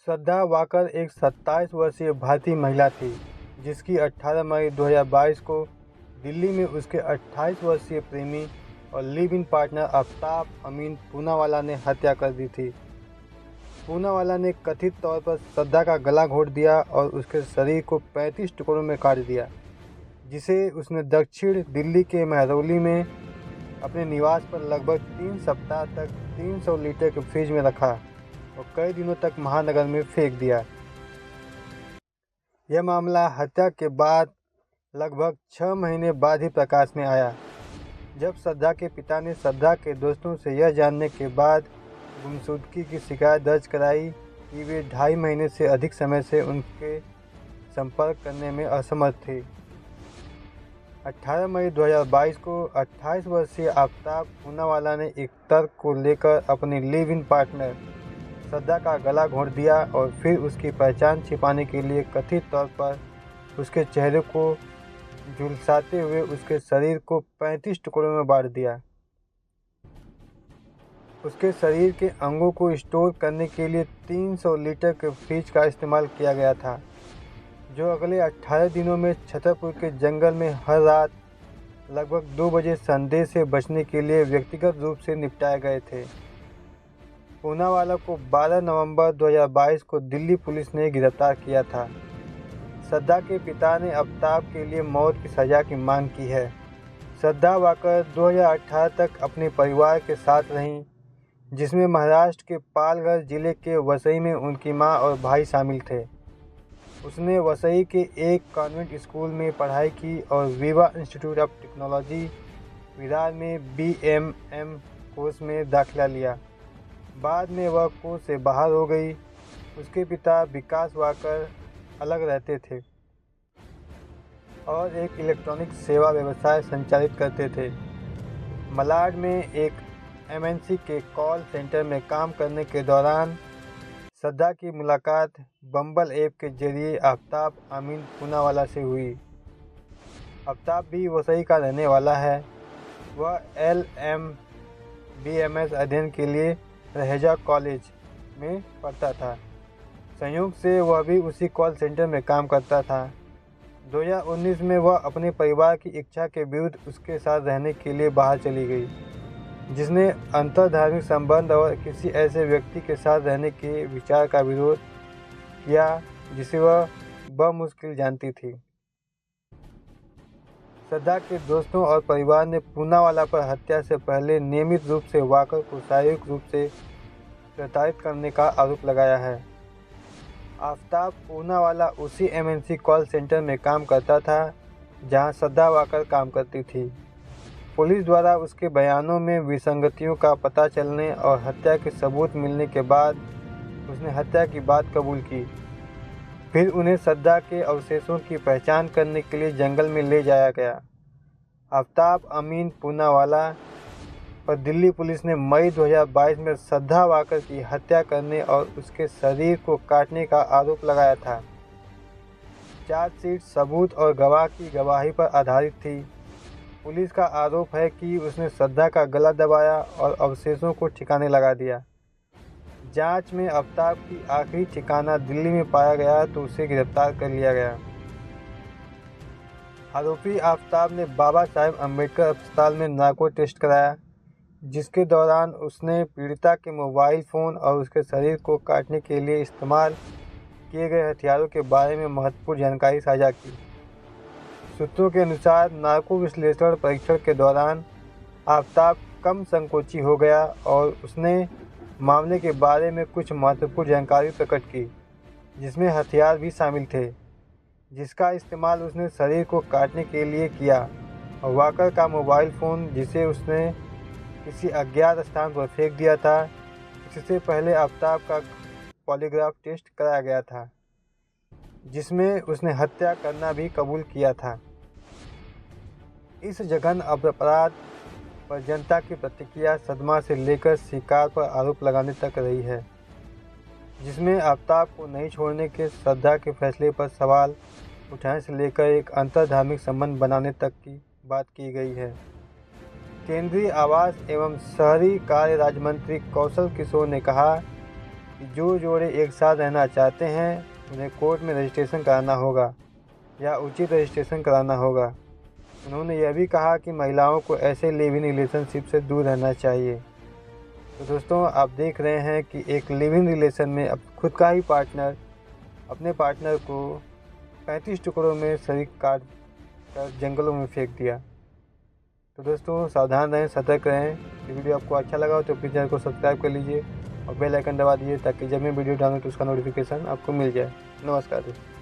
श्रद्धा walker एक 27 वर्षीय भारतीय महिला थी जिसकी 18 मई 2022 को दिल्ली में उसके 28 वर्षीय प्रेमी और लिव इन पार्टनर आफ्ताब अमीन पूनावाला ने हत्या कर दी थी। पूनावाला ने कथित तौर पर श्रद्धा का गला घोंट दिया और उसके शरीर को 35 टुकड़ों में काट दिया, जिसे उसने दक्षिण दिल्ली के महरौली में अपने निवास पर लगभग 3 सप्ताह तक 300 लीटर के फ्रिज में रखा और कई दिनों तक महानगर में फेंक दिया। यह मामला हत्या के बाद लगभग 6 महीने बाद ही प्रकाश में आया, जब श्रद्धा के पिता ने श्रद्धा के दोस्तों से यह जानने के बाद गुमशुदगी की शिकायत दर्ज कराई कि वे 2.5 महीने से अधिक समय से उनके संपर्क करने में असमर्थ थे। 18 मई 2022 को 28 वर्षीय आफ्ताब पूनावाला ने एक तर्क को लेकर अपनी लिव इन पार्टनर श्रद्धा का गला घोंट दिया और फिर उसकी पहचान छिपाने के लिए कथित तौर पर उसके चेहरे को झुलसाते हुए उसके शरीर को 35 टुकड़ों में बांट दिया। उसके शरीर के अंगों को स्टोर करने के लिए 300 लीटर के फ्रिज का इस्तेमाल किया गया था, जो अगले 18 दिनों में छतरपुर के जंगल में हर रात लगभग 2 बजे संदेह से बचने के लिए व्यक्तिगत रूप से निपटाए गए थे। पूनावाला को 12 नवंबर 2022 को दिल्ली पुलिस ने गिरफ्तार किया था। श्रद्धा के पिता ने आफ्ताब के लिए मौत की सज़ा की मांग की है। श्रद्धा वाकर 2018 तक अपने परिवार के साथ रहीं, जिसमें महाराष्ट्र के पालघर जिले के वसई में उनकी मां और भाई शामिल थे। उसने वसई के एक कॉन्वेंट स्कूल में पढ़ाई की और विवा इंस्टीट्यूट ऑफ टेक्नोलॉजी विरार में BMM कोर्स में दाखिला लिया। बाद में वह कोर्स से बाहर हो गई। उसके पिता विकास वाकर अलग रहते थे और एक इलेक्ट्रॉनिक सेवा व्यवसाय संचालित करते थे। मलाड में एक MNC के कॉल सेंटर में काम करने के दौरान श्रद्धा की मुलाकात बम्बल ऐप के जरिए आफ्ताब अमीन पूनावाला से हुई। आफ्ताब भी वसई का रहने वाला है। वह LMBMS अध्ययन के लिए रहेजा कॉलेज में पढ़ता था। संयोग से वह भी उसी कॉल सेंटर में काम करता था। 2019 में वह अपने परिवार की इच्छा के विरुद्ध उसके साथ रहने के लिए बाहर चली गई, जिसने अंतरधार्मिक संबंध और किसी ऐसे व्यक्ति के साथ रहने के विचार का विरोध किया जिसे वह बमुश्किल जानती थी। श्रद्धा के दोस्तों और परिवार ने पूनावाला पर हत्या से पहले नियमित रूप से वाकर को शारीरिक रूप से प्रताड़ित करने का आरोप लगाया है। आफ्ताब पूनावाला उसी MNC कॉल सेंटर में काम करता था जहां श्रद्धा वाकर काम करती थी। पुलिस द्वारा उसके बयानों में विसंगतियों का पता चलने और हत्या के सबूत मिलने के बाद उसने हत्या की बात कबूल की। फिर उन्हें श्रद्धा के अवशेषों की पहचान करने के लिए जंगल में ले जाया गया। आफ्ताब अमीन पूनावाला पर दिल्ली पुलिस ने मई 2022 में श्रद्धा वाकर की हत्या करने और उसके शरीर को काटने का आरोप लगाया था। चार्जशीट सबूत और गवाह की गवाही पर आधारित थी। पुलिस का आरोप है कि उसने श्रद्धा का गला दबाया और अवशेषों को ठिकाने लगा दिया। जांच में आफ्ताब की आखिरी ठिकाना दिल्ली में पाया गया तो उसे गिरफ्तार कर लिया गया। आरोपी आफ्ताब ने बाबा साहेब अम्बेडकर अस्पताल में नार्को टेस्ट कराया, जिसके दौरान उसने पीड़िता के मोबाइल फ़ोन और उसके शरीर को काटने के लिए इस्तेमाल किए गए हथियारों के बारे में महत्वपूर्ण जानकारी साझा की। सूत्रों के अनुसार नार्को विश्लेषण परीक्षण के दौरान आफ्ताब कम संकोची हो गया और उसने मामले के बारे में कुछ महत्वपूर्ण जानकारी प्रकट की, जिसमें हथियार भी शामिल थे, जिसका इस्तेमाल उसने शरीर को काटने के लिए किया, और वाकर का मोबाइल फ़ोन जिसे उसने किसी अज्ञात स्थान पर फेंक दिया था। इससे पहले आफ्ताब का पॉलीग्राफ टेस्ट कराया गया था, जिसमें उसने हत्या करना भी कबूल किया था। इस जघन्य अपराध पर जनता की प्रतिक्रिया सदमा से लेकर शिकार पर आरोप लगाने तक रही है, जिसमें आफ्ताब को नहीं छोड़ने के श्रद्धा के फैसले पर सवाल उठाने से लेकर एक अंतर्धार्मिक संबंध बनाने तक की बात की गई है। केंद्रीय आवास एवं शहरी कार्य राज्य मंत्री कौशल किशोर ने कहा कि जो जोड़े एक साथ रहना चाहते हैं उन्हें कोर्ट में रजिस्ट्रेशन कराना होगा या उचित रजिस्ट्रेशन कराना होगा। उन्होंने यह भी कहा कि महिलाओं को ऐसे लिव इन रिलेशनशिप से दूर रहना चाहिए। तो दोस्तों, आप देख रहे हैं कि एक लिव इन रिलेशन में अब खुद का ही पार्टनर अपने पार्टनर को 35 टुकड़ों में शरीर काट कर जंगलों में फेंक दिया। तो दोस्तों, सावधान रहें, सतर्क रहें। ये वीडियो आपको अच्छा लगा हो तो प्लीज़ चैनल को सब्सक्राइब कर लीजिए और बेल आइकन दबा दीजिए ताकि जब मैं वीडियो डालूँ तो उसका नोटिफिकेशन आपको मिल जाए। नमस्कार दोस्तों।